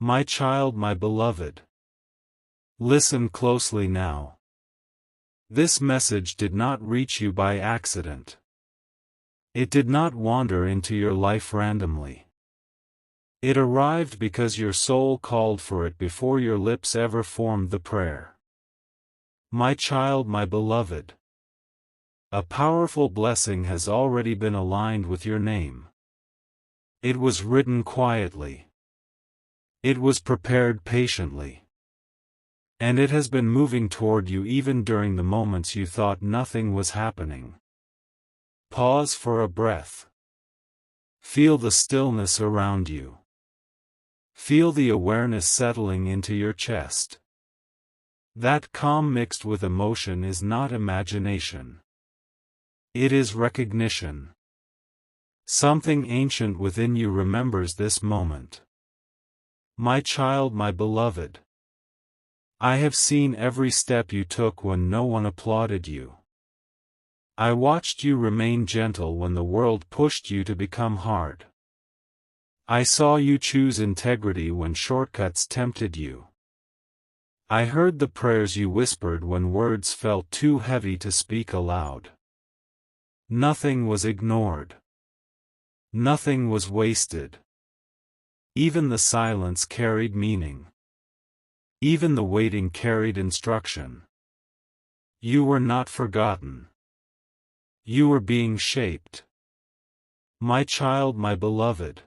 My child, my beloved. Listen closely now. This message did not reach you by accident. It did not wander into your life randomly. It arrived because your soul called for it before your lips ever formed the prayer. My child, my beloved. A powerful blessing has already been aligned with your name. It was written quietly. It was prepared patiently. And it has been moving toward you even during the moments you thought nothing was happening. Pause for a breath. Feel the stillness around you. Feel the awareness settling into your chest. That calm mixed with emotion is not imagination. It is recognition. Something ancient within you remembers this moment. My child, my beloved. I have seen every step you took when no one applauded you. I watched you remain gentle when the world pushed you to become hard. I saw you choose integrity when shortcuts tempted you. I heard the prayers you whispered when words felt too heavy to speak aloud. Nothing was ignored. Nothing was wasted. Even the silence carried meaning. Even the waiting carried instruction. You were not forgotten. You were being shaped. My child, my beloved.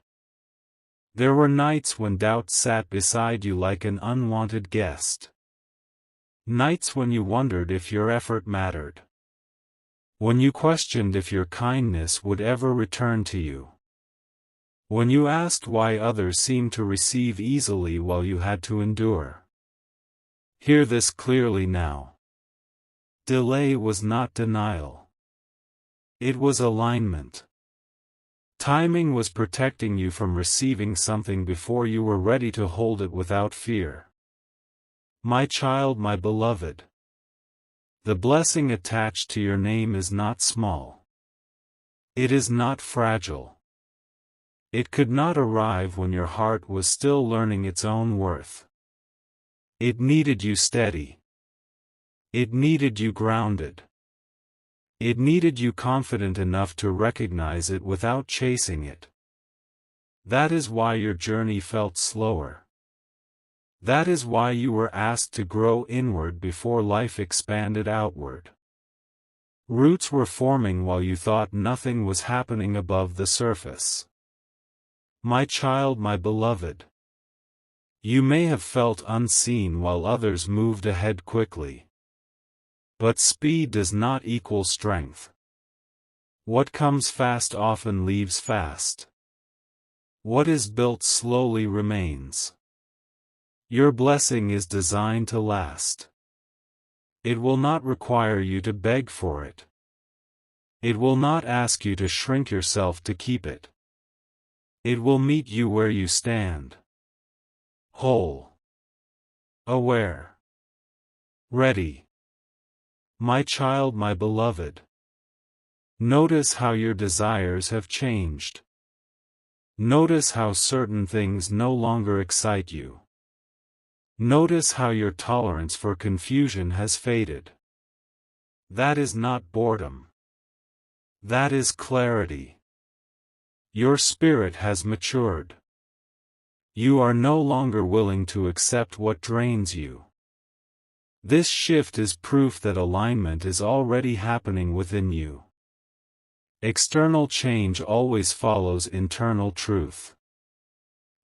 There were nights when doubt sat beside you like an unwanted guest. Nights when you wondered if your effort mattered. When you questioned if your kindness would ever return to you. When you asked why others seemed to receive easily while you had to endure. Hear this clearly now. Delay was not denial. It was alignment. Timing was protecting you from receiving something before you were ready to hold it without fear. My child, my beloved. The blessing attached to your name is not small. It is not fragile. It could not arrive when your heart was still learning its own worth. It needed you steady. It needed you grounded. It needed you confident enough to recognize it without chasing it. That is why your journey felt slower. That is why you were asked to grow inward before life expanded outward. Roots were forming while you thought nothing was happening above the surface. My child, my beloved. You may have felt unseen while others moved ahead quickly. But speed does not equal strength. What comes fast often leaves fast. What is built slowly remains. Your blessing is designed to last. It will not require you to beg for it. It will not ask you to shrink yourself to keep it. It will meet you where you stand. Whole. Aware. Ready. My child, my beloved. Notice how your desires have changed. Notice how certain things no longer excite you. Notice how your tolerance for confusion has faded. That is not boredom. That is clarity. Your spirit has matured. You are no longer willing to accept what drains you. This shift is proof that alignment is already happening within you. External change always follows internal truth.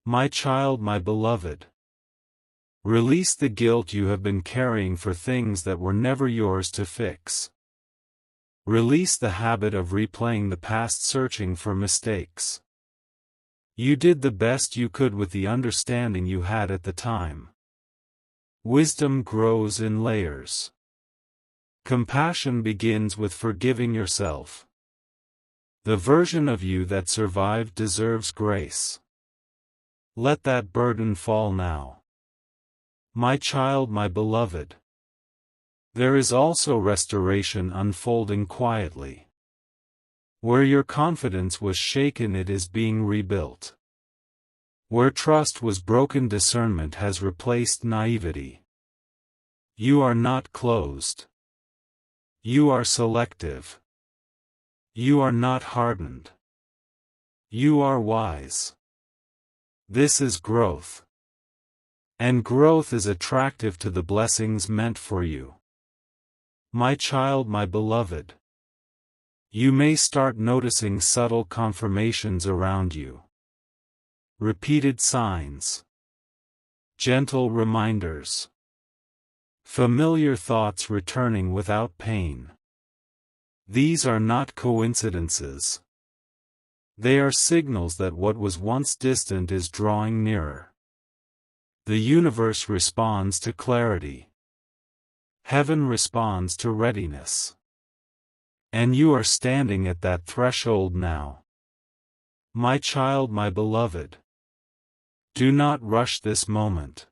My child, my beloved. Release the guilt you have been carrying for things that were never yours to fix. Release the habit of replaying the past, searching for mistakes. You did the best you could with the understanding you had at the time. Wisdom grows in layers. Compassion begins with forgiving yourself. The version of you that survived deserves grace. Let that burden fall now. My child, my beloved. There is also restoration unfolding quietly. Where your confidence was shaken, it is being rebuilt. Where trust was broken, discernment has replaced naivety. You are not closed. You are selective. You are not hardened. You are wise. This is growth. And growth is attractive to the blessings meant for you. My child, my beloved. You may start noticing subtle confirmations around you. Repeated signs. Gentle reminders. Familiar thoughts returning without pain. These are not coincidences. They are signals that what was once distant is drawing nearer. The universe responds to clarity. Heaven responds to readiness. And you are standing at that threshold now. My child, my beloved. Do not rush this moment.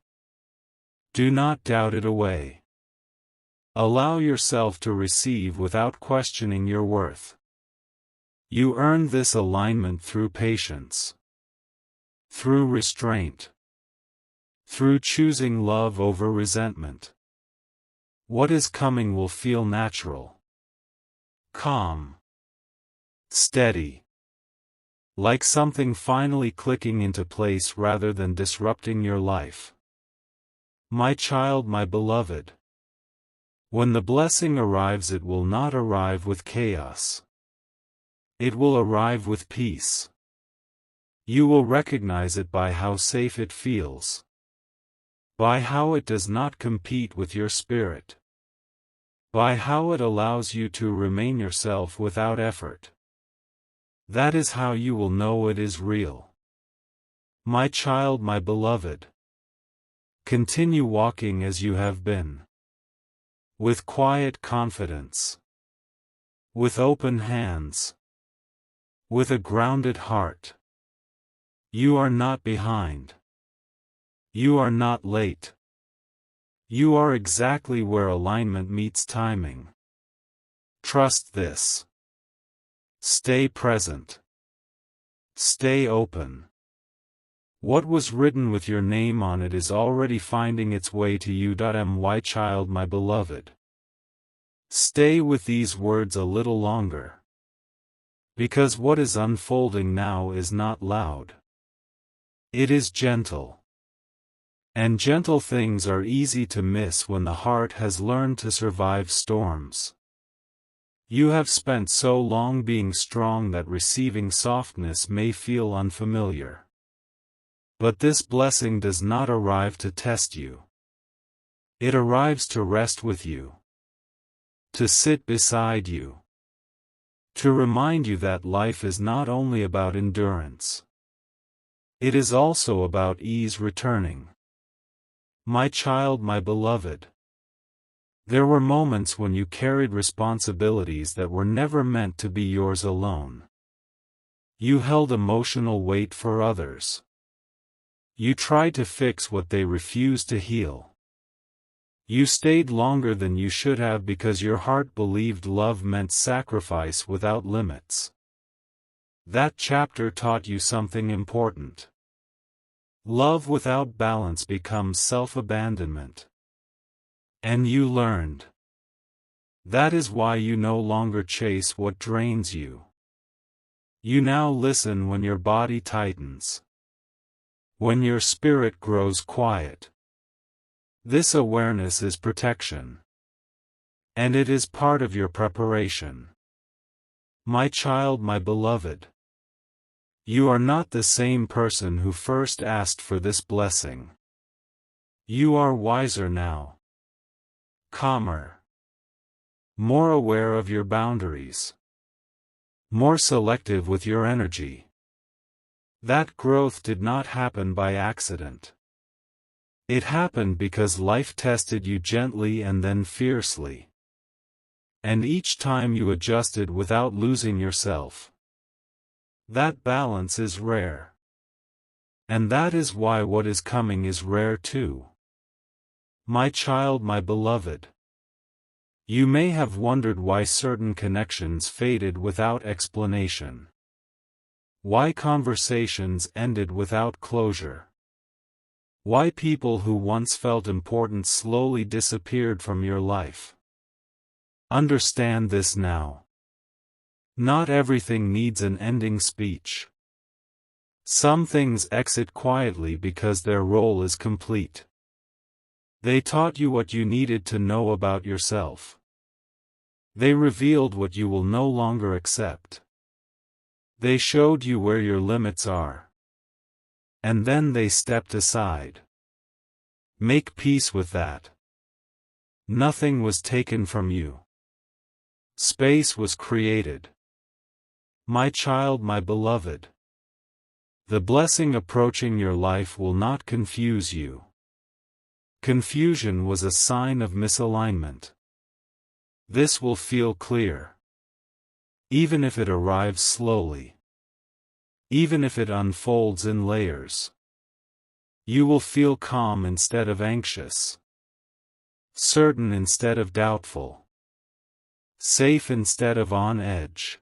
Do not doubt it away. Allow yourself to receive without questioning your worth. You earn this alignment through patience, through restraint, through choosing love over resentment. What is coming will feel natural, calm, steady, like something finally clicking into place rather than disrupting your life. My child, my beloved. When the blessing arrives, it will not arrive with chaos. It will arrive with peace. You will recognize it by how safe it feels, by how it does not compete with your spirit, by how it allows you to remain yourself without effort. That is how you will know it is real. My child, my beloved. Continue walking as you have been. With quiet confidence. With open hands. With a grounded heart. You are not behind. You are not late. You are exactly where alignment meets timing. Trust this. Stay present. Stay open. What was written with your name on it is already finding its way to you. My child, my beloved. Stay with these words a little longer. Because what is unfolding now is not loud. It is gentle. And gentle things are easy to miss when the heart has learned to survive storms. You have spent so long being strong that receiving softness may feel unfamiliar. But this blessing does not arrive to test you. It arrives to rest with you. To sit beside you. To remind you that life is not only about endurance. It is also about ease returning. My child, my beloved. There were moments when you carried responsibilities that were never meant to be yours alone. You held emotional weight for others. You tried to fix what they refused to heal. You stayed longer than you should have because your heart believed love meant sacrifice without limits. That chapter taught you something important. Love without balance becomes self-abandonment. And you learned. That is why you no longer chase what drains you. You now listen when your body tightens. When your spirit grows quiet. This awareness is protection. And it is part of your preparation. My child, my beloved. You are not the same person who first asked for this blessing. You are wiser now. Calmer. More aware of your boundaries. More selective with your energy. That growth did not happen by accident. It happened because life tested you gently and then fiercely. And each time you adjusted without losing yourself. That balance is rare. And that is why what is coming is rare too. My child, my beloved. You may have wondered why certain connections faded without explanation. Why conversations ended without closure. Why people who once felt important slowly disappeared from your life. Understand this now. Not everything needs an ending speech. Some things exit quietly because their role is complete. They taught you what you needed to know about yourself. They revealed what you will no longer accept. They showed you where your limits are. And then they stepped aside. Make peace with that. Nothing was taken from you. Space was created. My child, my beloved. The blessing approaching your life will not confuse you. Confusion was a sign of misalignment. This will feel clear. Even if it arrives slowly. Even if it unfolds in layers. You will feel calm instead of anxious. Certain instead of doubtful. Safe instead of on edge.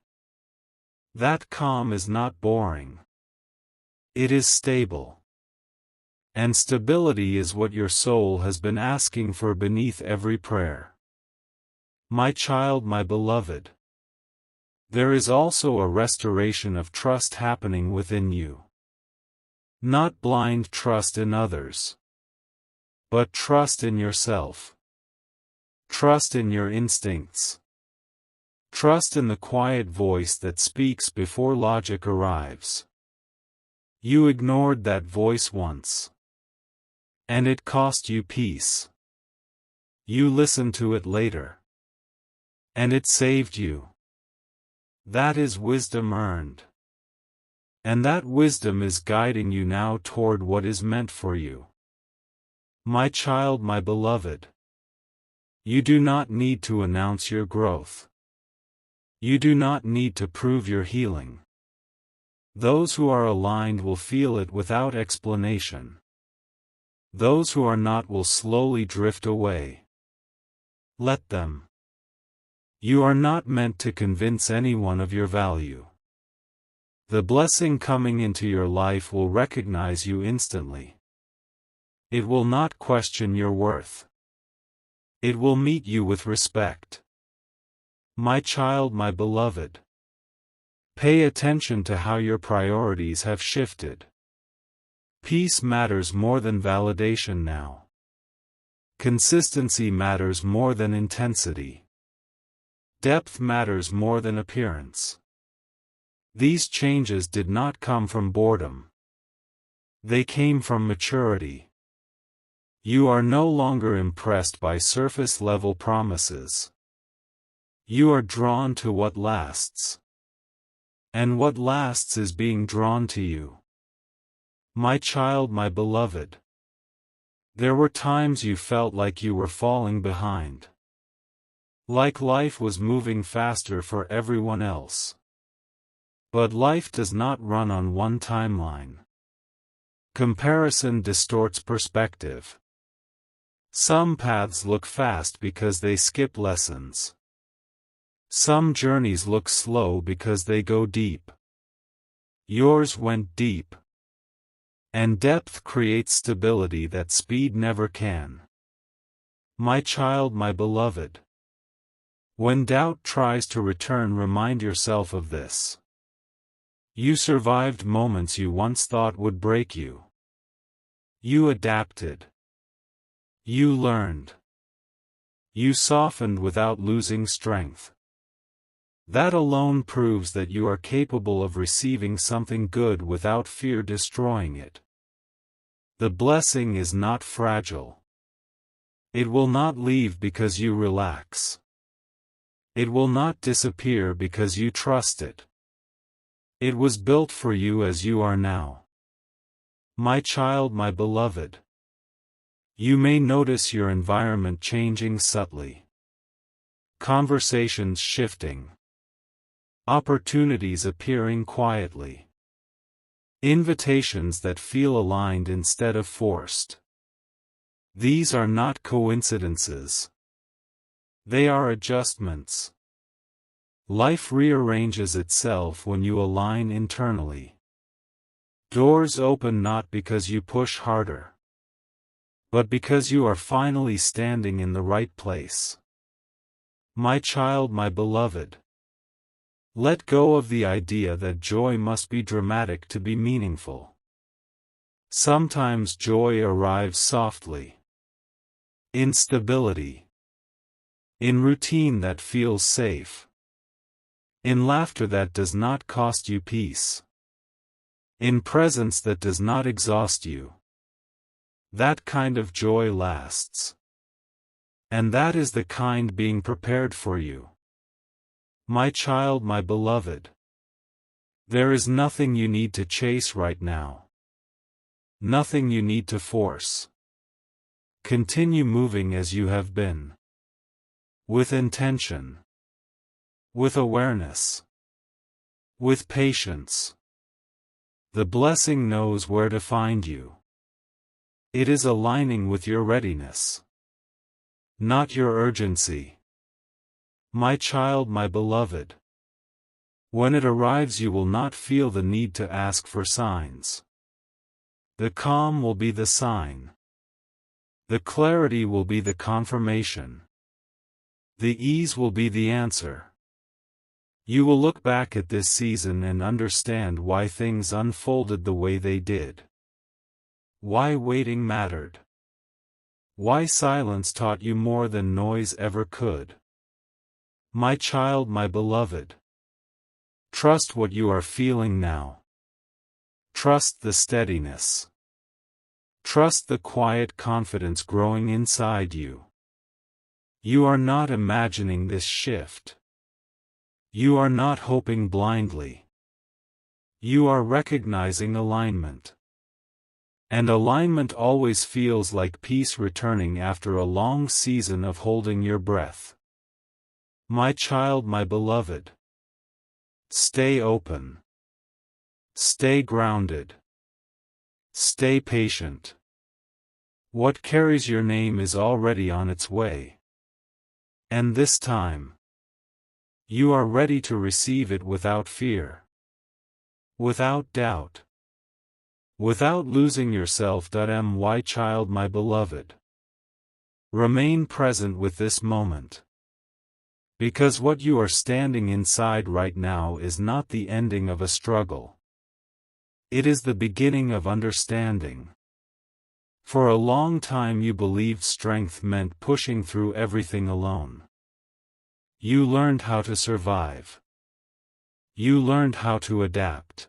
That calm is not boring. It is stable. And stability is what your soul has been asking for beneath every prayer. My child, my beloved. There is also a restoration of trust happening within you. Not blind trust in others. But trust in yourself. Trust in your instincts. Trust in the quiet voice that speaks before logic arrives. You ignored that voice once. And it cost you peace. You listened to it later. And it saved you. That is wisdom earned. And that wisdom is guiding you now toward what is meant for you. My child, my beloved. You do not need to announce your growth. You do not need to prove your healing. Those who are aligned will feel it without explanation. Those who are not will slowly drift away. Let them. You are not meant to convince anyone of your value. The blessing coming into your life will recognize you instantly. It will not question your worth. It will meet you with respect. My child, my beloved. Pay attention to how your priorities have shifted. Peace matters more than validation now. Consistency matters more than intensity. Depth matters more than appearance. These changes did not come from boredom. They came from maturity. You are no longer impressed by surface-level promises. You are drawn to what lasts. And what lasts is being drawn to you. My child, my beloved. There were times you felt like you were falling behind. Like life was moving faster for everyone else. But life does not run on one timeline. Comparison distorts perspective. Some paths look fast because they skip lessons. Some journeys look slow because they go deep. Yours went deep. And depth creates stability that speed never can. My child, my beloved. When doubt tries to return, remind yourself of this. You survived moments you once thought would break you. You adapted. You learned. You softened without losing strength. That alone proves that you are capable of receiving something good without fear destroying it. The blessing is not fragile. It will not leave because you relax. It will not disappear because you trust it. It was built for you as you are now. My child, my beloved. You may notice your environment changing subtly. Conversations shifting. Opportunities appearing quietly. Invitations that feel aligned instead of forced. These are not coincidences. They are adjustments. Life rearranges itself when you align internally. Doors open not because you push harder, but because you are finally standing in the right place. My child, my beloved, let go of the idea that joy must be dramatic to be meaningful. Sometimes joy arrives softly, in stability, in routine that feels safe, in laughter that does not cost you peace, in presence that does not exhaust you. That kind of joy lasts. And that is the kind being prepared for you. My child, my beloved, there is nothing you need to chase right now. Nothing you need to force. Continue moving as you have been. With intention. With awareness. With patience. The blessing knows where to find you. It is aligning with your readiness, not your urgency. My child, my beloved, when it arrives you will not feel the need to ask for signs. The calm will be the sign. The clarity will be the confirmation. The ease will be the answer. You will look back at this season and understand why things unfolded the way they did. Why waiting mattered. Why silence taught you more than noise ever could. My child, my beloved, trust what you are feeling now. Trust the steadiness. Trust the quiet confidence growing inside you. You are not imagining this shift. You are not hoping blindly. You are recognizing alignment. And alignment always feels like peace returning after a long season of holding your breath. My child, my beloved, stay open. Stay grounded. Stay patient. What carries your name is already on its way. And this time, you are ready to receive it without fear. Without doubt. Without losing yourself. My child, my beloved, remain present with this moment. Because what you are standing inside right now is not the ending of a struggle. It is the beginning of understanding. For a long time you believed strength meant pushing through everything alone. You learned how to survive. You learned how to adapt.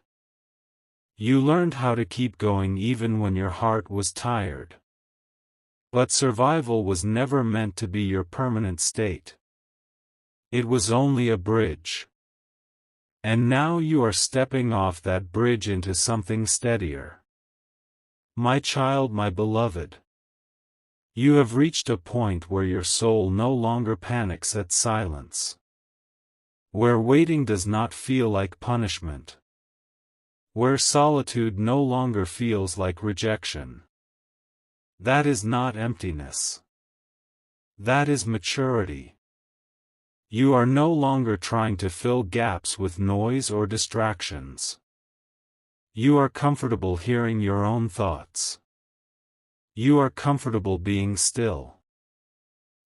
You learned how to keep going even when your heart was tired. But survival was never meant to be your permanent state. It was only a bridge. And now you are stepping off that bridge into something steadier. My child, my beloved, you have reached a point where your soul no longer panics at silence. Where waiting does not feel like punishment. Where solitude no longer feels like rejection. That is not emptiness. That is maturity. You are no longer trying to fill gaps with noise or distractions. You are comfortable hearing your own thoughts. You are comfortable being still.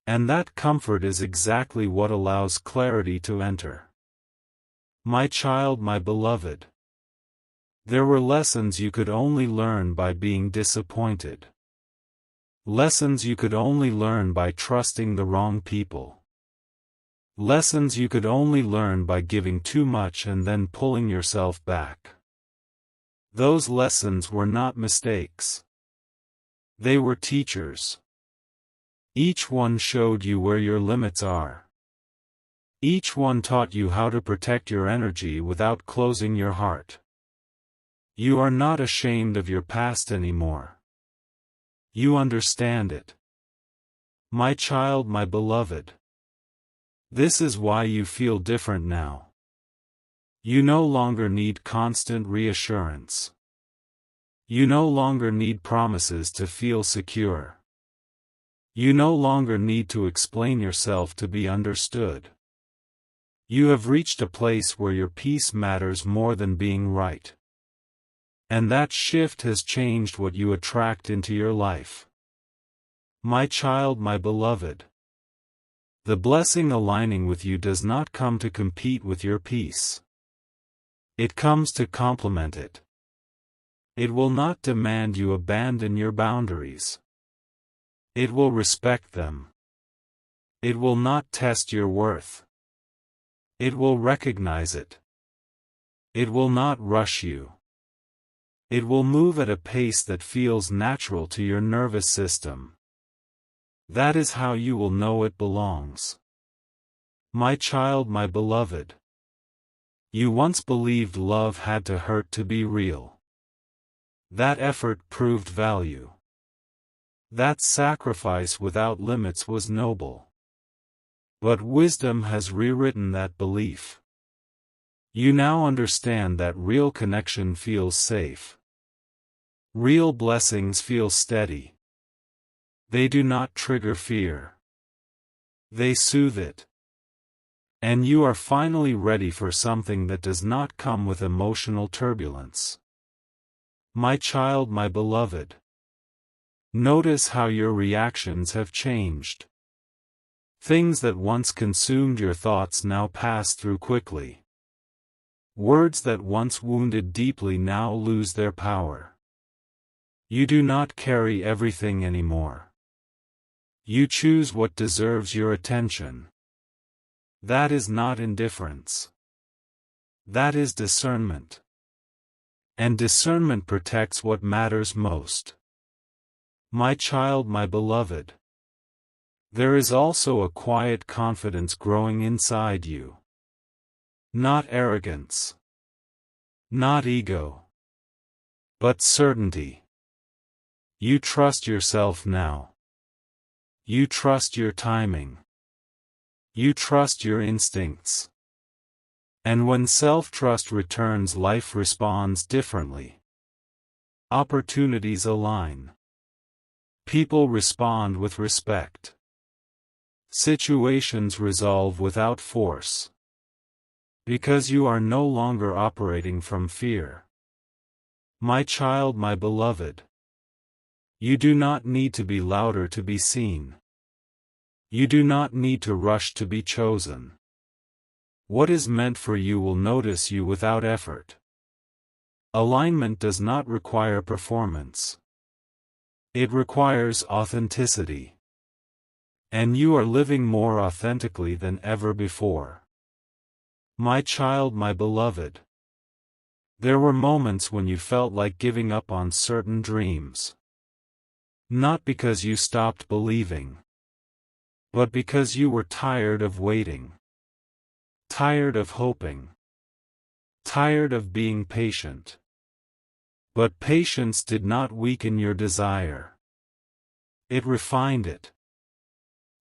And that comfort is exactly what allows clarity to enter. My child, my beloved, there were lessons you could only learn by being disappointed. Lessons you could only learn by trusting the wrong people. Lessons you could only learn by giving too much and then pulling yourself back. Those lessons were not mistakes. They were teachers. Each one showed you where your limits are. Each one taught you how to protect your energy without closing your heart. You are not ashamed of your past anymore. You understand it. My child, my beloved. This is why you feel different now. You no longer need constant reassurance. You no longer need promises to feel secure. You no longer need to explain yourself to be understood. You have reached a place where your peace matters more than being right. And that shift has changed what you attract into your life. My child, my beloved. The blessing aligning with you does not come to compete with your peace. It comes to complement it. It will not demand you abandon your boundaries. It will respect them. It will not test your worth. It will recognize it. It will not rush you. It will move at a pace that feels natural to your nervous system. That is how you will know it belongs. My child, my beloved. You once believed love had to hurt to be real. That effort proved value. That sacrifice without limits was noble. But wisdom has rewritten that belief. You now understand that real connection feels safe. Real blessings feel steady. They do not trigger fear. They soothe it. And you are finally ready for something that does not come with emotional turbulence. My child, my beloved. Notice how your reactions have changed. Things that once consumed your thoughts now pass through quickly. Words that once wounded deeply now lose their power. You do not carry everything anymore. You choose what deserves your attention. That is not indifference. That is discernment. And discernment protects what matters most. My child, my beloved. There is also a quiet confidence growing inside you. Not arrogance. Not ego. But certainty. You trust yourself now. You trust your timing. You trust your instincts. And when self-trust returns, life responds differently. Opportunities align. People respond with respect. Situations resolve without force. Because you are no longer operating from fear. My child, my beloved. You do not need to be louder to be seen. You do not need to rush to be chosen. What is meant for you will notice you without effort. Alignment does not require performance. It requires authenticity. And you are living more authentically than ever before. My child, my beloved. There were moments when you felt like giving up on certain dreams. Not because you stopped believing, but because you were tired of waiting. Tired of hoping. Tired of being patient. But patience did not weaken your desire. It refined it.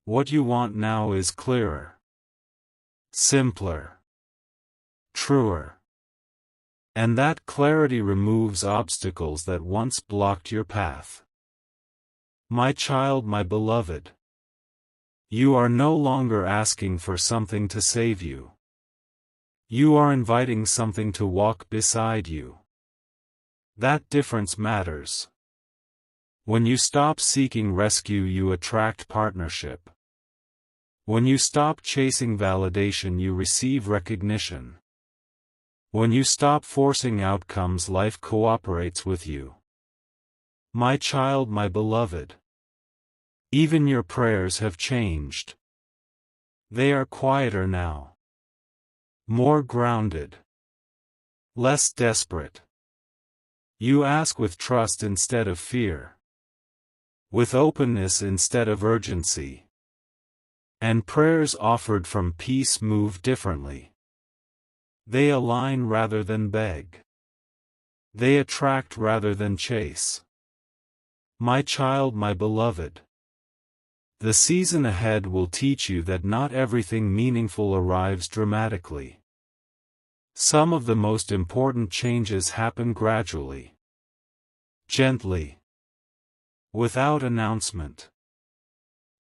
What you want now is clearer. Simpler. Truer. And that clarity removes obstacles that once blocked your path. My child, my beloved. You are no longer asking for something to save you. You are inviting something to walk beside you. That difference matters. When you stop seeking rescue, you attract partnership. When you stop chasing validation, you receive recognition. When you stop forcing outcomes, life cooperates with you. My child, my beloved. Even your prayers have changed. They are quieter now. More grounded. Less desperate. You ask with trust instead of fear. With openness instead of urgency. And prayers offered from peace move differently. They align rather than beg. They attract rather than chase. My child, my beloved. The season ahead will teach you that not everything meaningful arrives dramatically. Some of the most important changes happen gradually. Gently. Without announcement.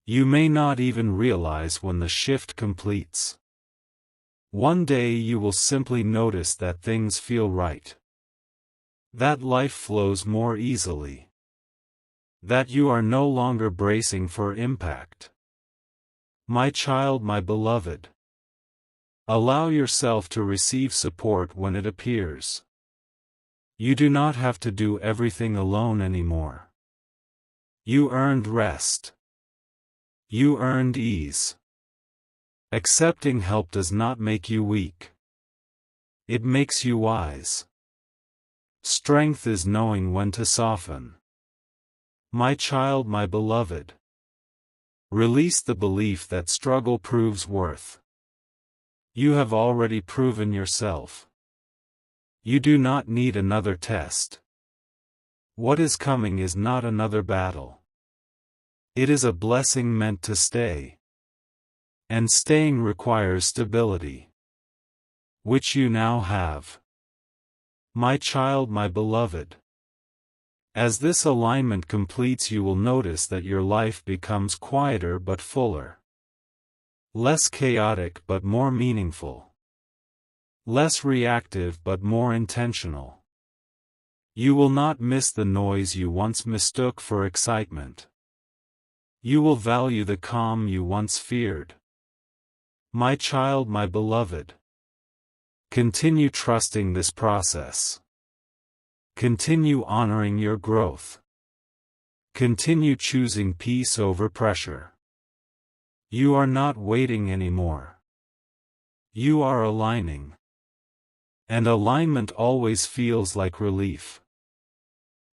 You may not even realize when the shift completes. One day you will simply notice that things feel right. That life flows more easily. That you are no longer bracing for impact. My child, my beloved. Allow yourself to receive support when it appears. You do not have to do everything alone anymore. You earned rest. You earned ease. Accepting help does not make you weak. It makes you wise. Strength is knowing when to soften. My child, my beloved. Release the belief that struggle proves worth. You have already proven yourself. You do not need another test. What is coming is not another battle. It is a blessing meant to stay. And staying requires stability, which you now have. My child, my beloved. As this alignment completes, you will notice that your life becomes quieter but fuller. Less chaotic but more meaningful. Less reactive but more intentional. You will not miss the noise you once mistook for excitement. You will value the calm you once feared. My child, my beloved. Continue trusting this process. Continue honoring your growth. Continue choosing peace over pressure. You are not waiting anymore. You are aligning. And alignment always feels like relief.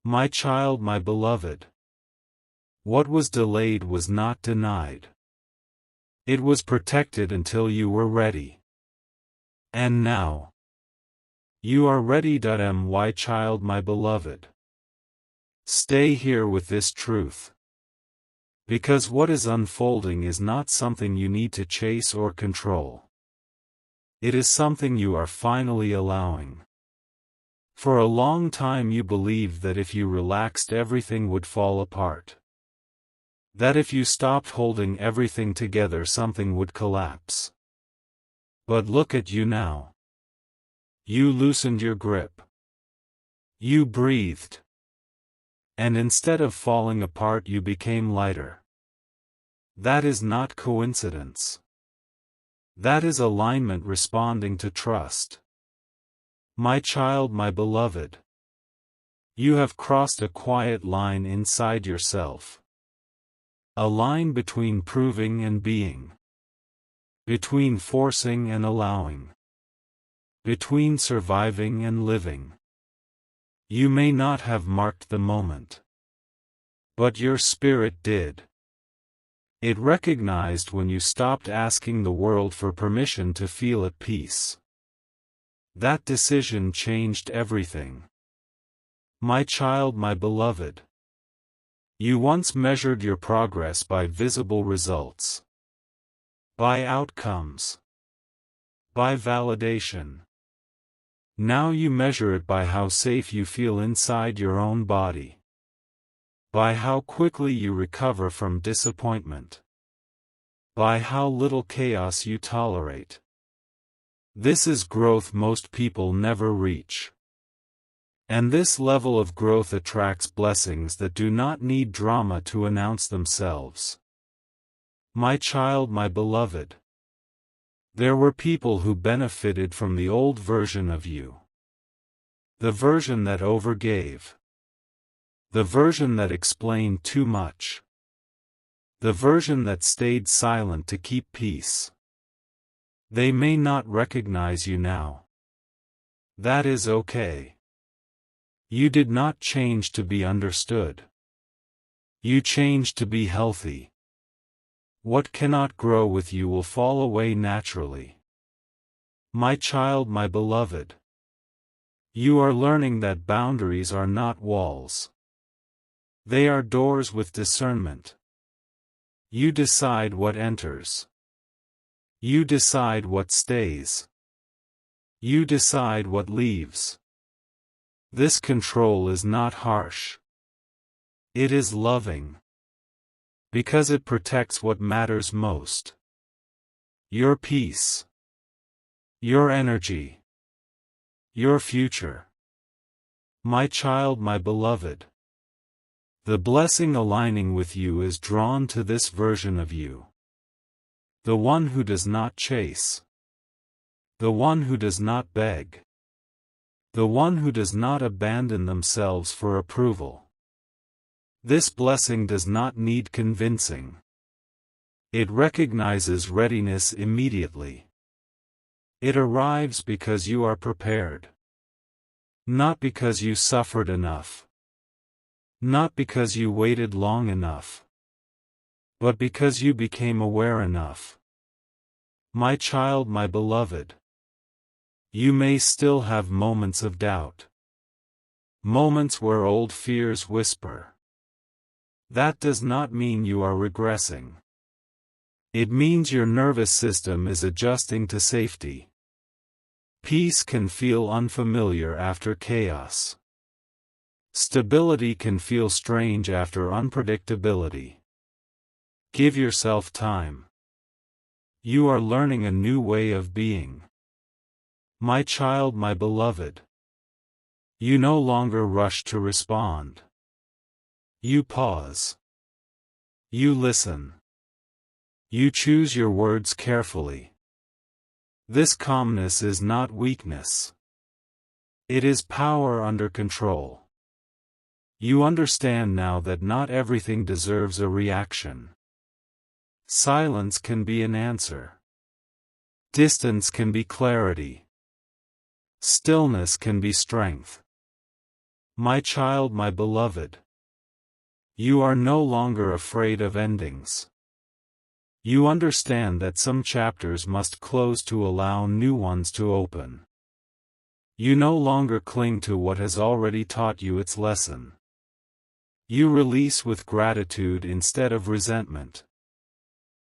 My child, my beloved. What was delayed was not denied. It was protected until you were ready. And now, you are ready. My child, my beloved. Stay here with this truth. Because what is unfolding is not something you need to chase or control. It is something you are finally allowing. For a long time you believed that if you relaxed everything would fall apart. That if you stopped holding everything together something would collapse. But look at you now. You loosened your grip. You breathed. And instead of falling apart you became lighter. That is not coincidence. That is alignment responding to trust. My child, my beloved. You have crossed a quiet line inside yourself. A line between proving and being. Between forcing and allowing. Between surviving and living. You may not have marked the moment. But your spirit did. It recognized when you stopped asking the world for permission to feel at peace. That decision changed everything. My child, my beloved. You once measured your progress by visible results. By outcomes. By validation. Now you measure it by how safe you feel inside your own body. By how quickly you recover from disappointment. By how little chaos you tolerate. This is growth most people never reach. And this level of growth attracts blessings that do not need drama to announce themselves. My child, my beloved. There were people who benefited from the old version of you. The version that overgave. The version that explained too much. The version that stayed silent to keep peace. They may not recognize you now. That is okay. You did not change to be understood. You changed to be healthy. What cannot grow with you will fall away naturally. My child, my beloved. You are learning that boundaries are not walls. They are doors with discernment. You decide what enters. You decide what stays. You decide what leaves. This control is not harsh. It is loving. Because it protects what matters most. Your peace. your energy, your future. My child, my beloved. The blessing aligning with you is drawn to this version of you. The one who does not chase. The one who does not beg. The one who does not abandon themselves for approval. This blessing does not need convincing. It recognizes readiness immediately. It arrives because you are prepared. Not because you suffered enough. Not because you waited long enough. But because you became aware enough. My child, my beloved. You may still have moments of doubt. Moments where old fears whisper. That does not mean you are regressing. It means your nervous system is adjusting to safety. Peace can feel unfamiliar after chaos. Stability can feel strange after unpredictability. Give yourself time. You are learning a new way of being. My child, my beloved. You no longer rush to respond. You pause. You listen. You choose your words carefully. This calmness is not weakness. It is power under control. You understand now that not everything deserves a reaction. Silence can be an answer. Distance can be clarity. Stillness can be strength. My child, my beloved. You are no longer afraid of endings. You understand that some chapters must close to allow new ones to open. You no longer cling to what has already taught you its lesson. You release with gratitude instead of resentment.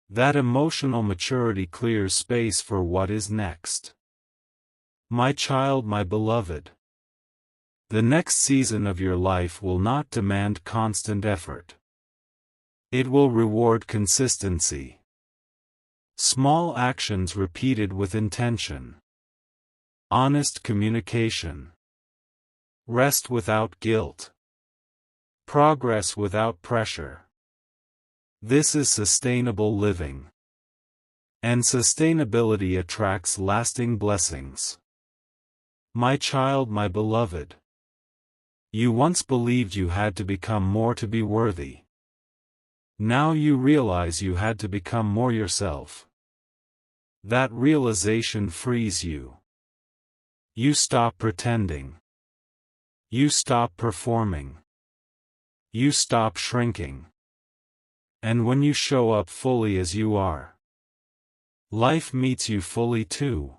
That emotional maturity clears space for what is next. My child, my beloved. The next season of your life will not demand constant effort. It will reward consistency. Small actions repeated with intention. Honest communication. Rest without guilt. Progress without pressure. This is sustainable living. And sustainability attracts lasting blessings. My child, my beloved. You once believed you had to become more to be worthy. Now you realize you had to become more yourself. That realization frees you. You stop pretending. You stop performing. You stop shrinking. And when you show up fully as you are, life meets you fully too.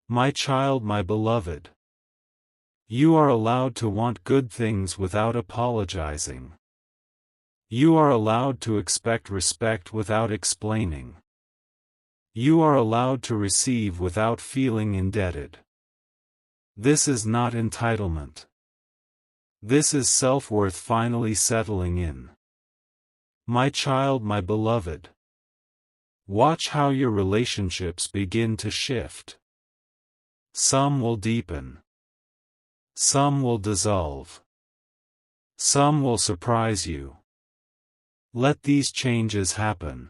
My child, my beloved. You are allowed to want good things without apologizing. You are allowed to expect respect without explaining. You are allowed to receive without feeling indebted. This is not entitlement. This is self-worth finally settling in. My child, my beloved. Watch how your relationships begin to shift. Some will deepen. Some will dissolve. Some will surprise you. Let these changes happen.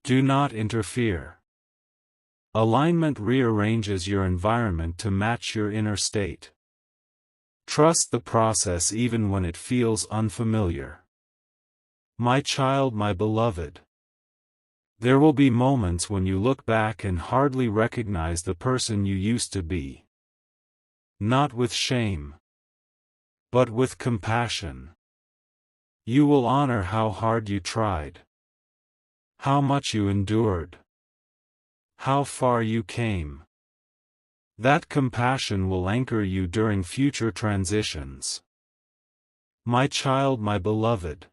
Do not interfere. Alignment rearranges your environment to match your inner state. Trust the process even when it feels unfamiliar. My child, my beloved. There will be moments when you look back and hardly recognize the person you used to be. Not with shame, but with compassion. You will honor how hard you tried, how much you endured, how far you came. That compassion will anchor you during future transitions. My child, my beloved.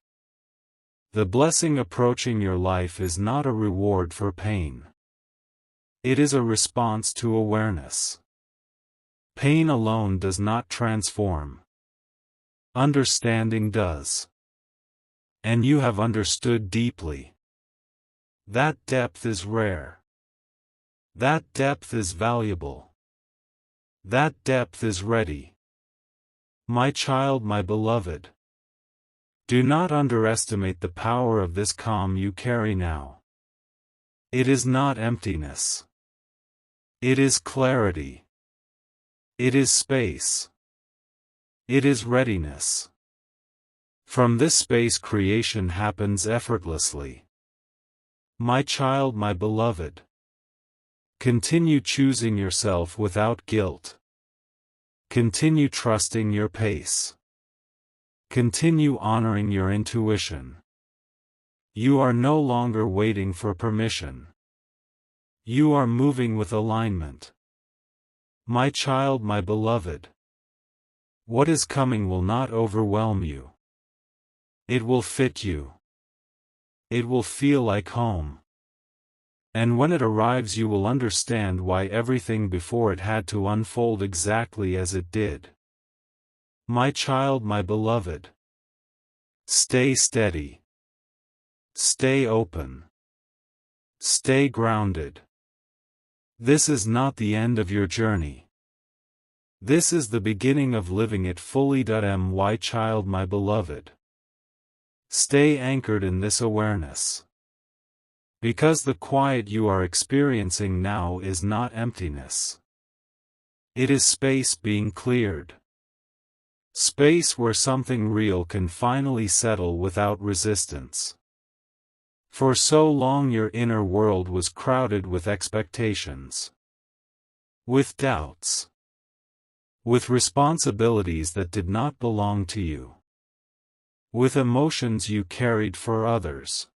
The blessing approaching your life is not a reward for pain. It is a response to awareness. Pain alone does not transform. Understanding does. And you have understood deeply. That depth is rare. That depth is valuable. That depth is ready. My child, my beloved. Do not underestimate the power of this calm you carry now. It is not emptiness. It is clarity. It is space. It is readiness. From this space creation happens effortlessly. My child, my beloved. Continue choosing yourself without guilt. Continue trusting your pace. Continue honoring your intuition. You are no longer waiting for permission. You are moving with alignment. My child, my beloved. What is coming will not overwhelm you. It will fit you. It will feel like home. And when it arrives, you will understand why everything before it had to unfold exactly as it did. My child, my beloved. Stay steady. Stay open. Stay grounded. This is not the end of your journey. This is the beginning of living it fully. My child, my beloved. Stay anchored in this awareness. Because the quiet you are experiencing now is not emptiness. It is space being cleared. Space where something real can finally settle without resistance. For so long your inner world was crowded with expectations. With doubts. With responsibilities that did not belong to you. With emotions you carried for others.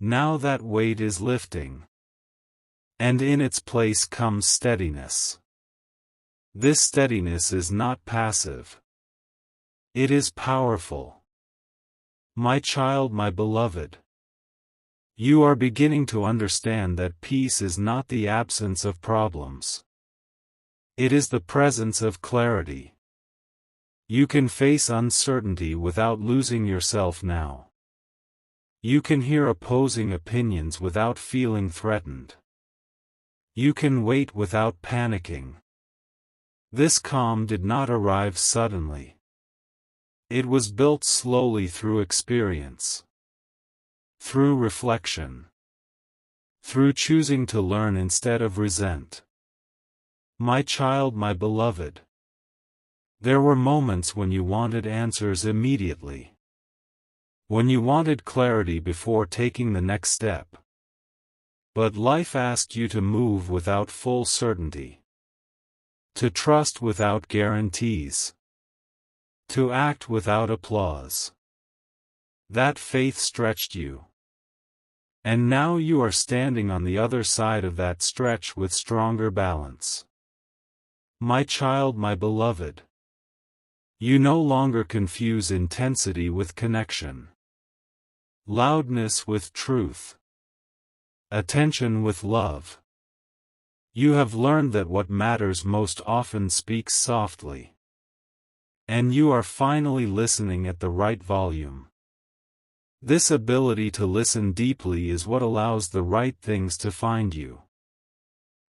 Now that weight is lifting. And in its place comes steadiness. This steadiness is not passive. It is powerful. My child, my beloved. You are beginning to understand that peace is not the absence of problems. It is the presence of clarity. You can face uncertainty without losing yourself now. You can hear opposing opinions without feeling threatened. You can wait without panicking. This calm did not arrive suddenly. It was built slowly through experience. Through reflection. Through choosing to learn instead of resent. My child, my beloved. There were moments when you wanted answers immediately. When you wanted clarity before taking the next step. But life asked you to move without full certainty. To trust without guarantees. To act without applause. That faith stretched you. And now you are standing on the other side of that stretch with stronger balance. My child, my beloved. You no longer confuse intensity with connection. Loudness with truth. Attention with love. You have learned that what matters most often speaks softly. And you are finally listening at the right volume. This ability to listen deeply is what allows the right things to find you.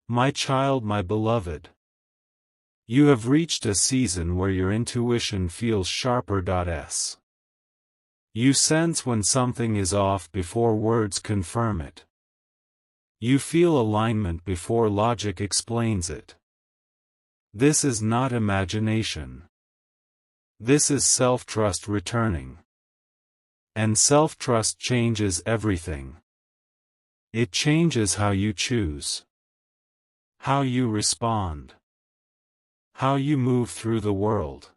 My child, my beloved. You have reached a season where your intuition feels sharper. You sense when something is off before words confirm it. You feel alignment before logic explains it. This is not imagination. This is self-trust returning. And self-trust changes everything. It changes how you choose. How you respond. How you move through the world.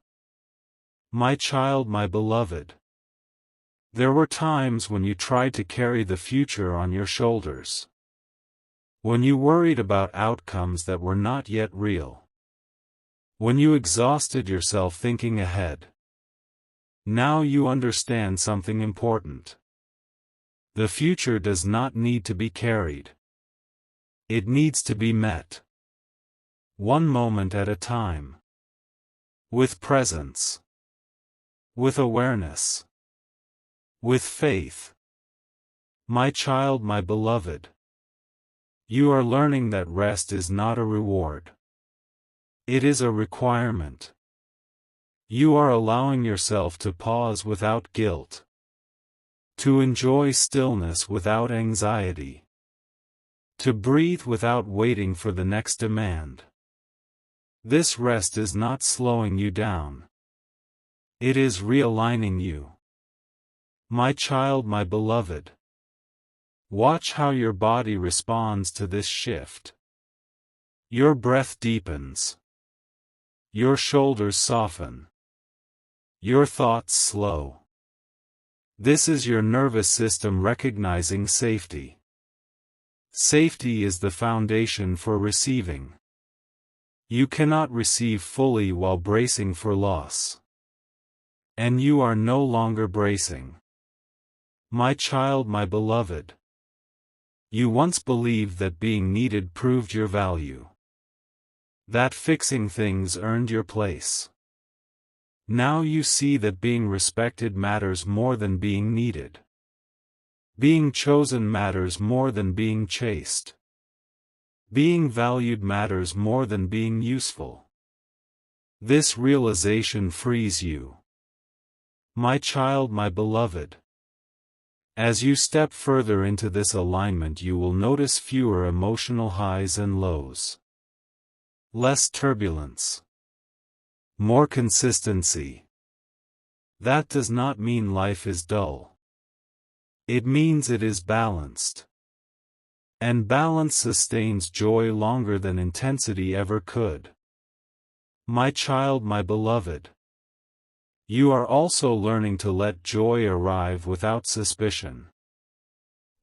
My child, my beloved. There were times when you tried to carry the future on your shoulders. When you worried about outcomes that were not yet real. When you exhausted yourself thinking ahead. Now you understand something important. The future does not need to be carried. It needs to be met. One moment at a time. With presence. With awareness. With faith. My child, my beloved. You are learning that rest is not a reward. It is a requirement. You are allowing yourself to pause without guilt. To enjoy stillness without anxiety. To breathe without waiting for the next demand. This rest is not slowing you down. It is realigning you. My child, my beloved. Watch how your body responds to this shift. Your breath deepens. Your shoulders soften. Your thoughts slow. This is your nervous system recognizing safety. Safety is the foundation for receiving. You cannot receive fully while bracing for loss. And you are no longer bracing. My child, my beloved. You once believed that being needed proved your value. That fixing things earned your place. Now you see that being respected matters more than being needed. Being chosen matters more than being chased. Being valued matters more than being useful. This realization frees you. My child, my beloved. As you step further into this alignment, you will notice fewer emotional highs and lows. Less turbulence. More consistency. That does not mean life is dull. It means it is balanced. And balance sustains joy longer than intensity ever could. My child, my beloved. You are also learning to let joy arrive without suspicion.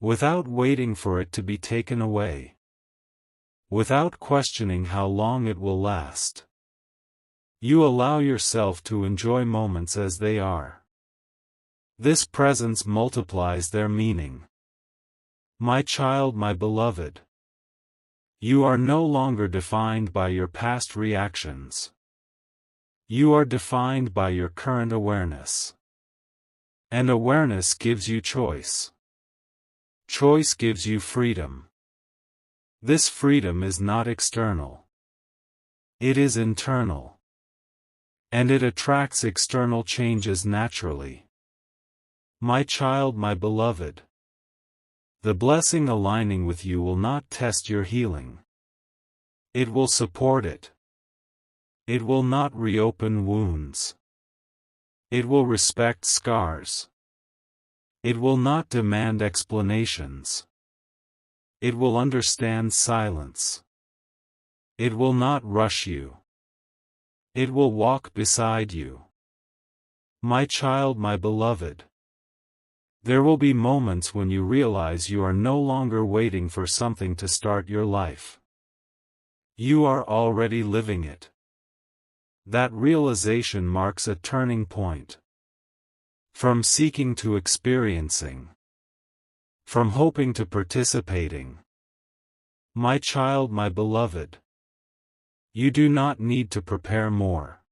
Without waiting for it to be taken away. Without questioning how long it will last. You allow yourself to enjoy moments as they are. This presence multiplies their meaning. My child, my beloved. You are no longer defined by your past reactions. You are defined by your current awareness. And awareness gives you choice. Choice gives you freedom. This freedom is not external. It is internal. And it attracts external changes naturally. My child, my beloved. The blessing aligning with you will not test your healing. It will support it. It will not reopen wounds. It will respect scars. It will not demand explanations. It will understand silence. It will not rush you. It will walk beside you. My child, my beloved. There will be moments when you realize you are no longer waiting for something to start your life. You are already living it. That realization marks a turning point. From seeking to experiencing. From hoping to participating. My child, my beloved. You do not need to prepare more.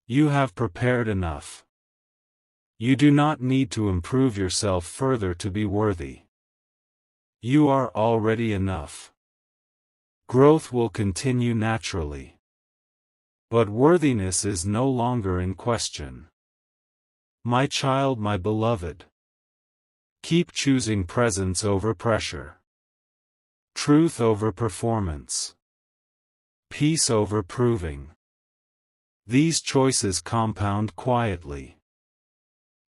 You have prepared enough. You do not need to improve yourself further to be worthy. You are already enough. Growth will continue naturally. But worthiness is no longer in question. My child, my beloved. Keep choosing presence over pressure. Truth over performance. Peace over proving. These choices compound quietly.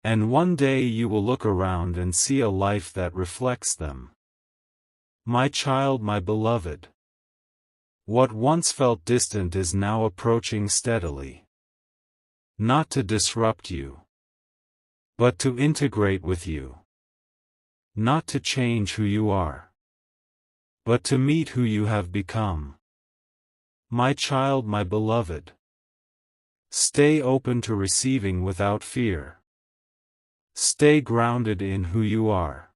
And one day you will look around and see a life that reflects them. My child, my beloved. What once felt distant is now approaching steadily. Not to disrupt you, but to integrate with you. Not to change who you are, but to meet who you have become. My child, my beloved. Stay open to receiving without fear. Stay grounded in who you are.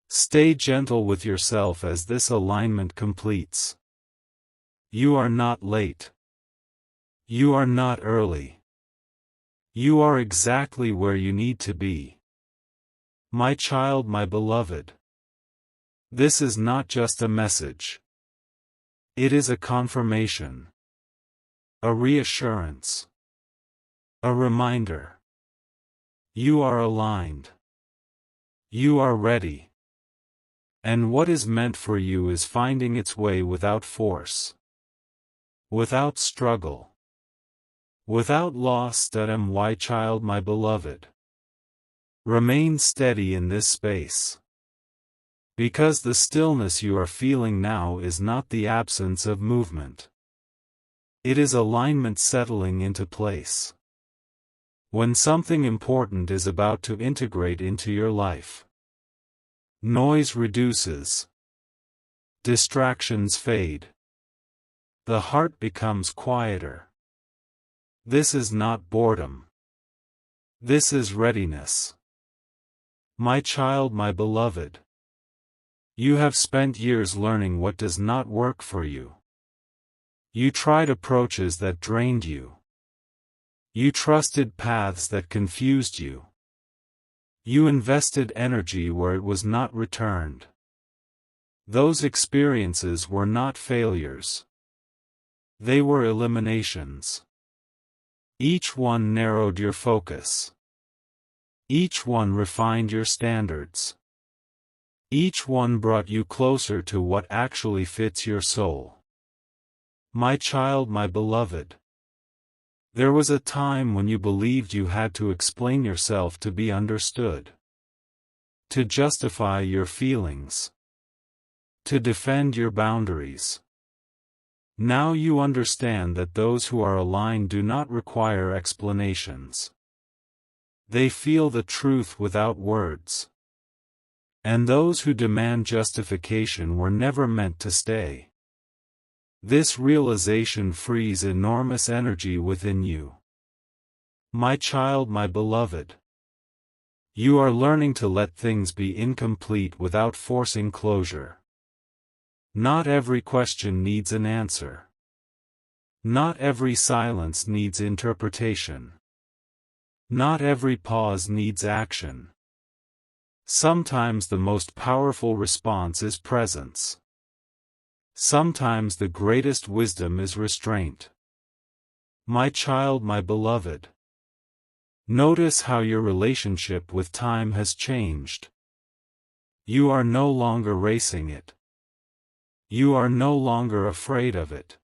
Stay gentle with yourself as this alignment completes. You are not late. You are not early. You are exactly where you need to be. My child, my beloved. This is not just a message. It is a confirmation. A reassurance. A reminder. You are aligned. You are ready. And what is meant for you is finding its way without force. Without struggle. Without loss. My child, my beloved. Remain steady in this space. Because the stillness you are feeling now is not the absence of movement. It is alignment settling into place. When something important is about to integrate into your life, noise reduces. Distractions fade. The heart becomes quieter. This is not boredom. This is readiness. My child, my beloved. You have spent years learning what does not work for you. You tried approaches that drained you. You trusted paths that confused you. You invested energy where it was not returned. Those experiences were not failures. They were eliminations. Each one narrowed your focus. Each one refined your standards. Each one brought you closer to what actually fits your soul. My child, my beloved. There was a time when you believed you had to explain yourself to be understood. To justify your feelings. To defend your boundaries. Now you understand that those who are aligned do not require explanations. They feel the truth without words. And those who demand justification were never meant to stay. This realization frees enormous energy within you. My child, my beloved. You are learning to let things be incomplete without forcing closure. Not every question needs an answer. Not every silence needs interpretation. Not every pause needs action. Sometimes the most powerful response is presence. Sometimes the greatest wisdom is restraint. My child, my beloved. Notice how your relationship with time has changed. You are no longer racing it. You are no longer afraid of it.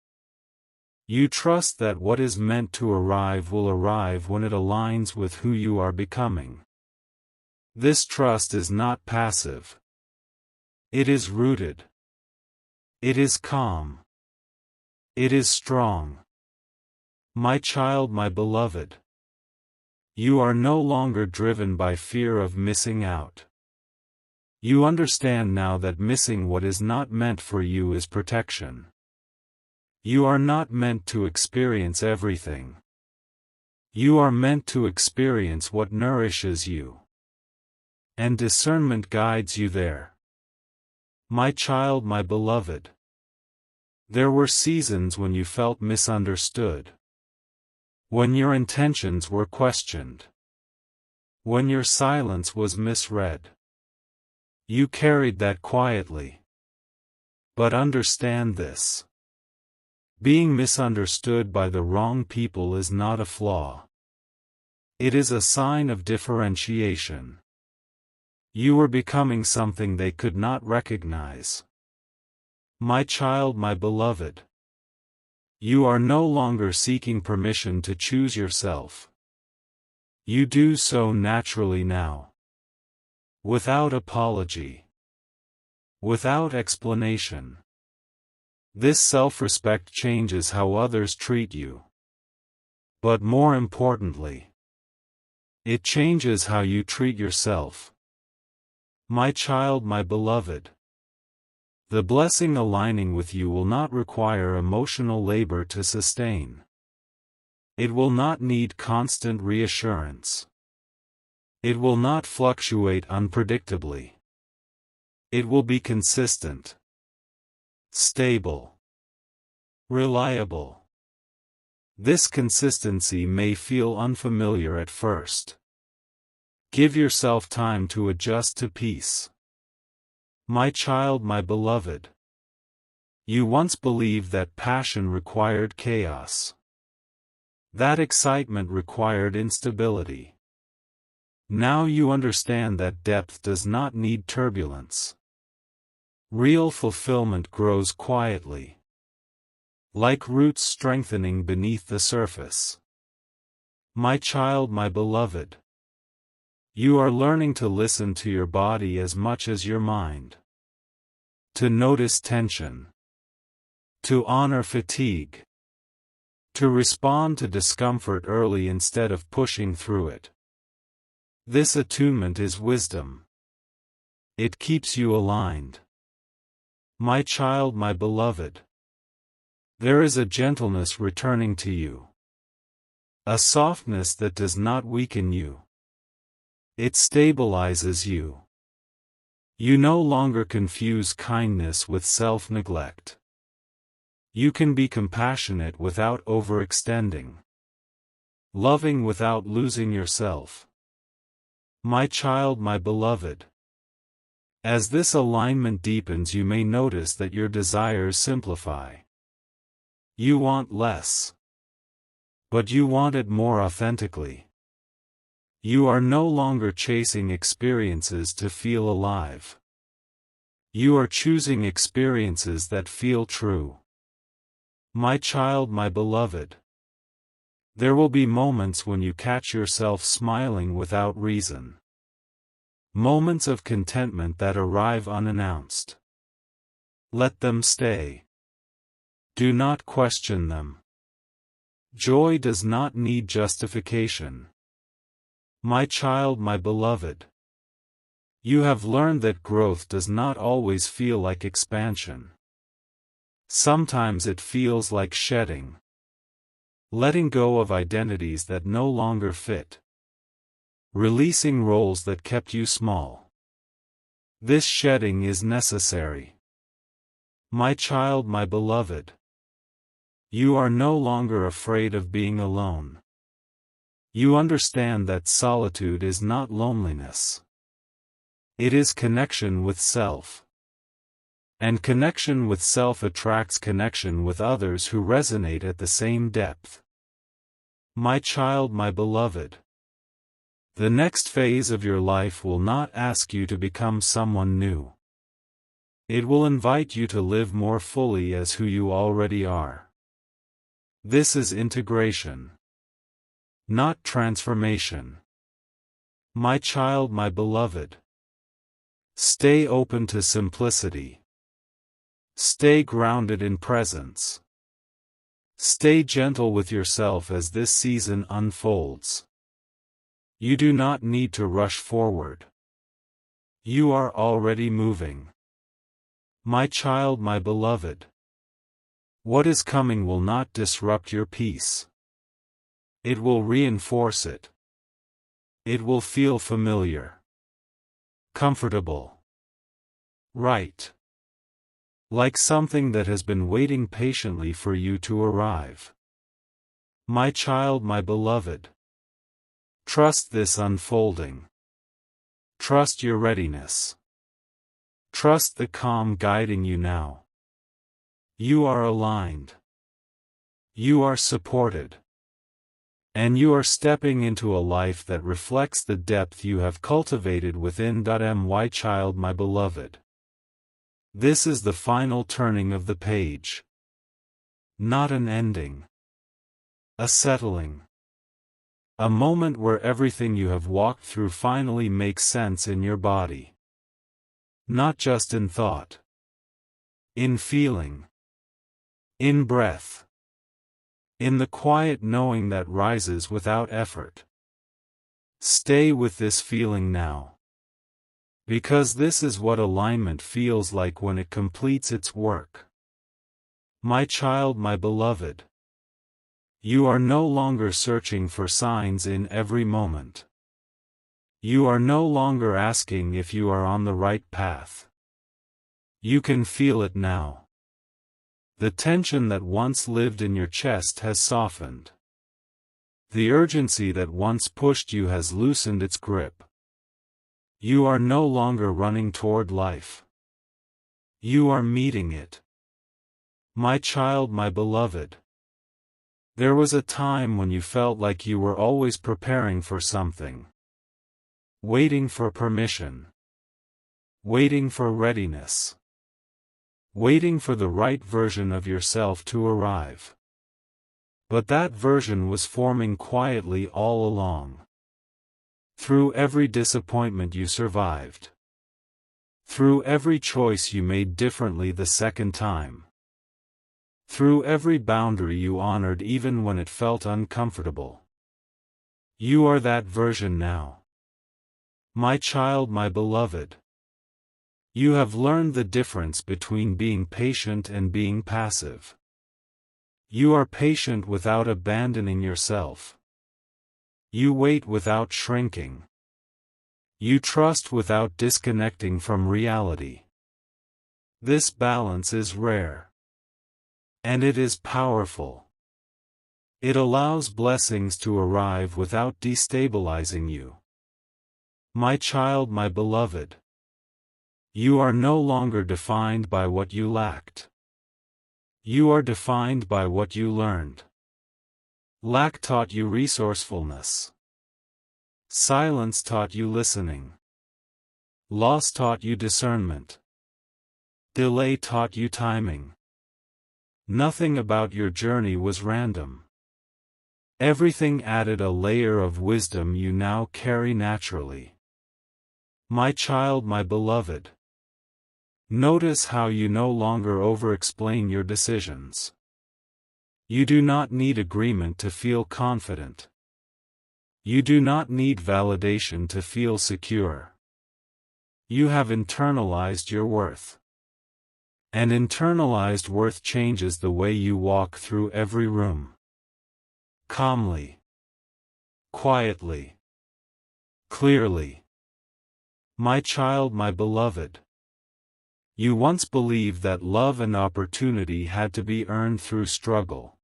You trust that what is meant to arrive will arrive when it aligns with who you are becoming. This trust is not passive. It is rooted. It is calm. It is strong. My child, my beloved. You are no longer driven by fear of missing out. You understand now that missing what is not meant for you is protection. You are not meant to experience everything. You are meant to experience what nourishes you. And discernment guides you there. My child, my beloved. There were seasons when you felt misunderstood. When your intentions were questioned. When your silence was misread. You carried that quietly. But understand this. Being misunderstood by the wrong people is not a flaw. It is a sign of differentiation. You were becoming something they could not recognize. My child, my beloved. You are no longer seeking permission to choose yourself. You do so naturally now. Without apology. Without explanation. This self-respect changes how others treat you. But more importantly, it changes how you treat yourself. My child, my beloved. The blessing aligning with you will not require emotional labor to sustain. It will not need constant reassurance. It will not fluctuate unpredictably. It will be consistent. Stable. Reliable. This consistency may feel unfamiliar at first. Give yourself time to adjust to peace. My child, my beloved. You once believed that passion required chaos. That excitement required instability. Now you understand that depth does not need turbulence. Real fulfillment grows quietly, like roots strengthening beneath the surface. My child, my beloved. You are learning to listen to your body as much as your mind. To notice tension. To honor fatigue. To respond to discomfort early instead of pushing through it. This attunement is wisdom. It keeps you aligned. My child, my beloved. There is a gentleness returning to you. A softness that does not weaken you. It stabilizes you. You no longer confuse kindness with self-neglect. You can be compassionate without overextending. Loving without losing yourself. My child, my beloved. As this alignment deepens, you may notice that your desires simplify. You want less. But you want it more authentically. You are no longer chasing experiences to feel alive. You are choosing experiences that feel true. My child, my beloved. There will be moments when you catch yourself smiling without reason. Moments of contentment that arrive unannounced. Let them stay. Do not question them. Joy does not need justification. My child, my beloved. You have learned that growth does not always feel like expansion. Sometimes it feels like shedding. Letting go of identities that no longer fit. Releasing roles that kept you small. This shedding is necessary. My child, my beloved. You are no longer afraid of being alone. You understand that solitude is not loneliness. It is connection with self. And connection with self attracts connection with others who resonate at the same depth. My child, my beloved. The next phase of your life will not ask you to become someone new. It will invite you to live more fully as who you already are. This is integration. Not transformation. My child, my beloved. Stay open to simplicity. Stay grounded in presence. Stay gentle with yourself as this season unfolds. You do not need to rush forward. You are already moving. My child, my beloved. What is coming will not disrupt your peace. It will reinforce it. It will feel familiar. Comfortable. Right. Like something that has been waiting patiently for you to arrive. My child, my beloved. Trust this unfolding. Trust your readiness. Trust the calm guiding you now. You are aligned. You are supported. And you are stepping into a life that reflects the depth you have cultivated within. My child, my beloved. This is the final turning of the page. Not an ending. A settling. A moment where everything you have walked through finally makes sense in your body. Not just in thought. In feeling. In breath. In the quiet knowing that rises without effort. Stay with this feeling now. Because this is what alignment feels like when it completes its work. My child, my beloved. You are no longer searching for signs in every moment. You are no longer asking if you are on the right path. You can feel it now. The tension that once lived in your chest has softened. The urgency that once pushed you has loosened its grip. You are no longer running toward life. You are meeting it. My child, my beloved. There was a time when you felt like you were always preparing for something. Waiting for permission. Waiting for readiness. Waiting for the right version of yourself to arrive. But that version was forming quietly all along. Through every disappointment you survived. Through every choice you made differently the second time. Through every boundary you honored even when it felt uncomfortable. You are that version now. My child, my beloved. You have learned the difference between being patient and being passive. You are patient without abandoning yourself. You wait without shrinking. You trust without disconnecting from reality. This balance is rare. And it is powerful. It allows blessings to arrive without destabilizing you. My child, my beloved. You are no longer defined by what you lacked. You are defined by what you learned. Lack taught you resourcefulness. Silence taught you listening. Loss taught you discernment. Delay taught you timing. Nothing about your journey was random. Everything added a layer of wisdom you now carry naturally. My child, my beloved. Notice how you no longer over-explain your decisions. You do not need agreement to feel confident. You do not need validation to feel secure. You have internalized your worth. And internalized worth changes the way you walk through every room. Calmly. Quietly. Clearly. My child, my beloved. You once believed that love and opportunity had to be earned through struggle.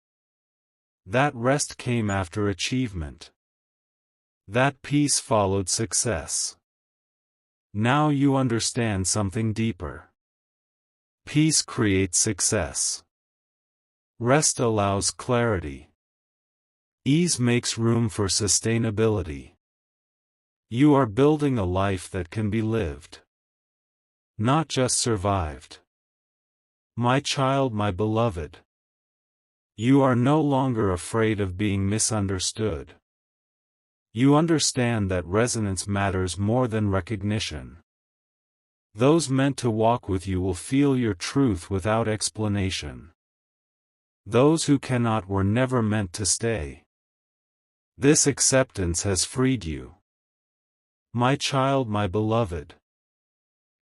That rest came after achievement. That peace followed success. Now you understand something deeper. Peace creates success. Rest allows clarity. Ease makes room for sustainability. You are building a life that can be lived. Not just survived. My child, my beloved. You are no longer afraid of being misunderstood. You understand that resonance matters more than recognition. Those meant to walk with you will feel your truth without explanation. Those who cannot were never meant to stay. This acceptance has freed you. My child, my beloved.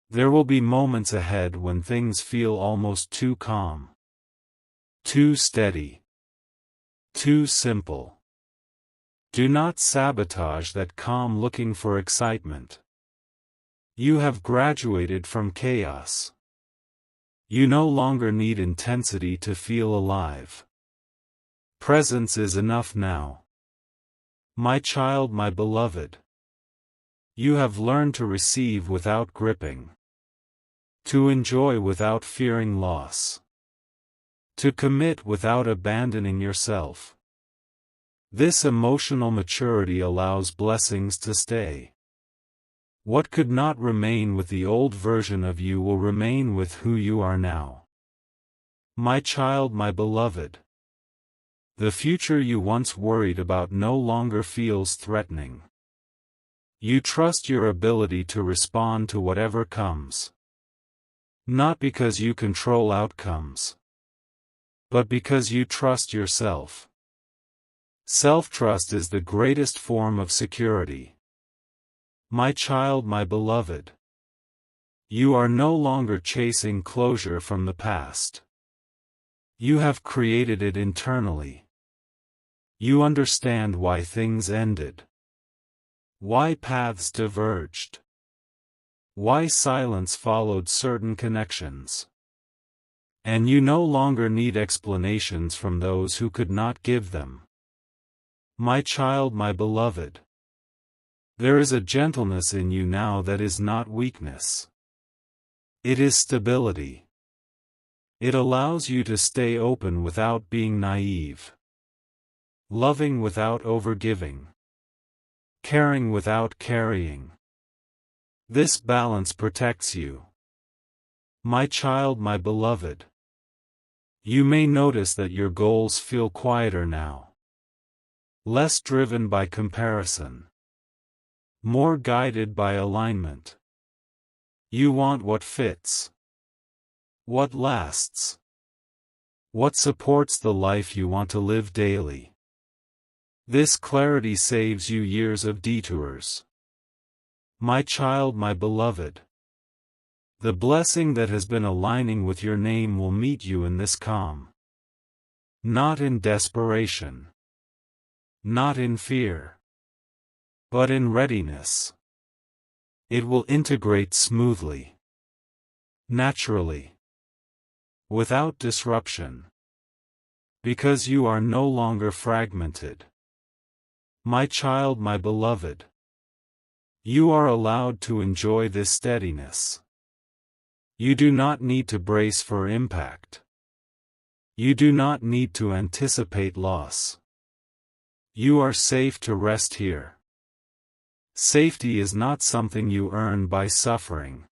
There will be moments ahead when things feel almost too calm. Too steady. Too simple. Do not sabotage that calm looking for excitement. You have graduated from chaos. You no longer need intensity to feel alive. Presence is enough now. My child, my beloved. You have learned to receive without gripping. To enjoy without fearing loss. To commit without abandoning yourself. This emotional maturity allows blessings to stay. What could not remain with the old version of you will remain with who you are now. My child, my beloved. The future you once worried about no longer feels threatening. You trust your ability to respond to whatever comes. Not because you control outcomes, but because you trust yourself. Self-trust is the greatest form of security. My child, my beloved. You are no longer chasing closure from the past. You have created it internally. You understand why things ended. Why paths diverged. Why silence followed certain connections. And you no longer need explanations from those who could not give them. My child, my beloved. There is a gentleness in you now that is not weakness. It is stability. It allows you to stay open without being naive. Loving without overgiving. Caring without carrying. This balance protects you. My child, my beloved. You may notice that your goals feel quieter now. Less driven by comparison. More guided by alignment. You want what fits. What lasts. What supports the life you want to live daily. This clarity saves you years of detours. My child, my beloved. The blessing that has been aligning with your name will meet you in this calm. Not in desperation. Not in fear. But in readiness. It will integrate smoothly. Naturally. Without disruption. Because you are no longer fragmented. My child, my beloved. You are allowed to enjoy this steadiness. You do not need to brace for impact. You do not need to anticipate loss. You are safe to rest here. Safety is not something you earn by suffering.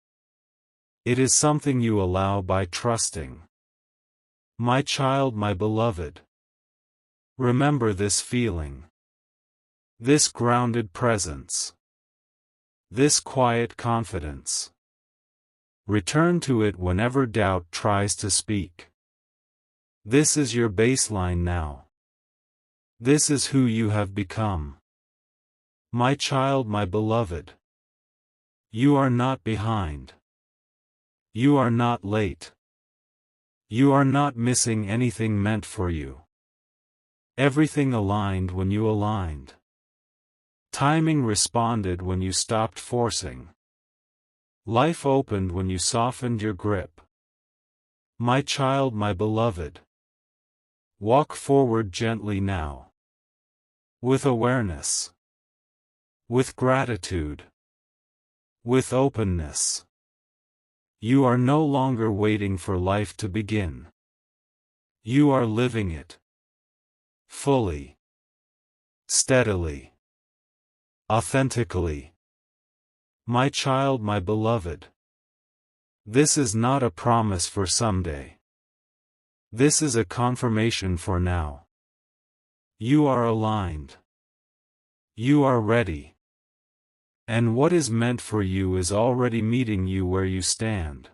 It is something you allow by trusting. My child, my beloved. Remember this feeling. This grounded presence. This quiet confidence. Return to it whenever doubt tries to speak. This is your baseline now. This is who you have become. My child, my beloved. You are not behind. You are not late. You are not missing anything meant for you. Everything aligned when you aligned. Timing responded when you stopped forcing. Life opened when you softened your grip. My child, my beloved. Walk forward gently now. With awareness. With gratitude. With openness. You are no longer waiting for life to begin. You are living it. Fully. Steadily. Authentically. My child, my beloved. This is not a promise for someday. This is a confirmation for now. You are aligned. You are ready. And what is meant for you is already meeting you where you stand.